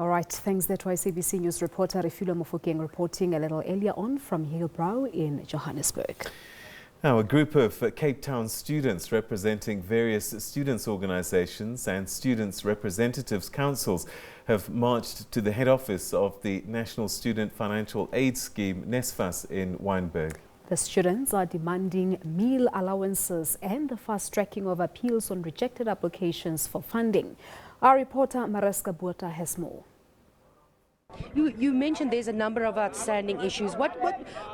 All right, thanks there to SABC News reporter Refilo Mofokeng reporting a little earlier on from Hillbrow in Johannesburg. Now, a group of Cape Town students representing various students' organizations and students' representatives councils have marched to the head office of the National Student Financial Aid Scheme, NSFAS, in Wynberg. The students are demanding meal allowances and the fast-tracking of appeals on rejected applications for funding. Our reporter Mariska Botha has more. You mentioned there's a number of outstanding issues. What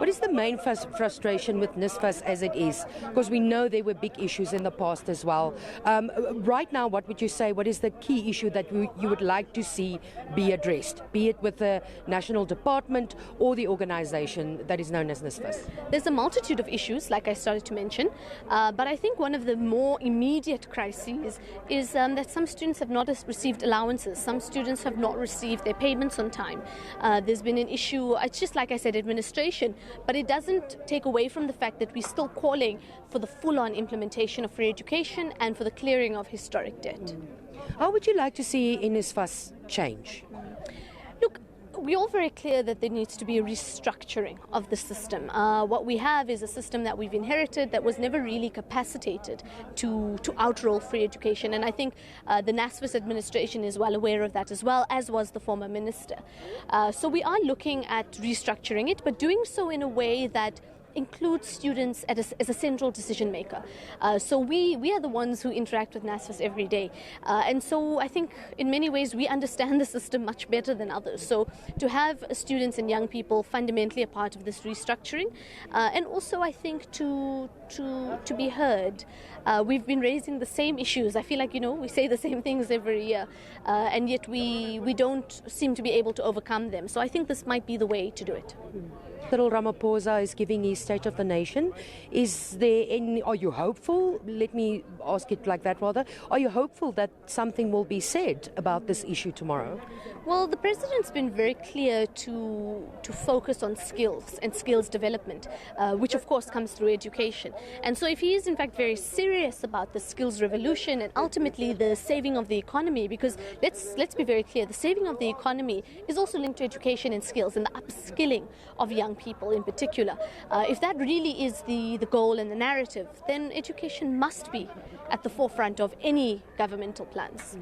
is the main frustration with NSFAS as it is? Because we know there were big issues in the past as well. Right now, what would you say? What is the key issue that you would like to see be addressed, be it with the national department or the organization that is known as NSFAS? There's a multitude of issues, like I started to mention, but I think one of the more immediate crises is that some students have not received allowances. Some students have not received their payments on time. There's been an issue, it's just like I said, administration, but it doesn't take away from the fact that we're still calling for the full-on implementation of free education and for the clearing of historic debt. How would you like to see NSFAS change? Look, we're all very clear that there needs to be a restructuring of the system. What we have is a system that we've inherited that was never really capacitated to outroll free education, and I think the NSFAS administration is well aware of that as well, as was the former minister. So we are looking at restructuring it, but doing so in a way that includes students as a central decision maker. So we are the ones who interact with NSFAS every day. And so I think in many ways we understand the system much better than others. So to have students and young people fundamentally a part of this restructuring, and also I think to be heard. We've been raising the same issues. I feel like, we say the same things every year, and yet we don't seem to be able to overcome them. So I think this might be the way to do it. Cyril Ramaphosa is giving his State of the Nation. Are you hopeful? Let me ask it like that rather. Are you hopeful that something will be said about this issue tomorrow? Well, the President's been very clear to focus on skills and skills development, which of course comes through education. And so if he is in fact very serious about the skills revolution and ultimately the saving of the economy, because let's be very clear, the saving of the economy is also linked to education and skills and the upskilling of young people in particular. If that really is the goal and the narrative, then education must be at the forefront of any governmental plans.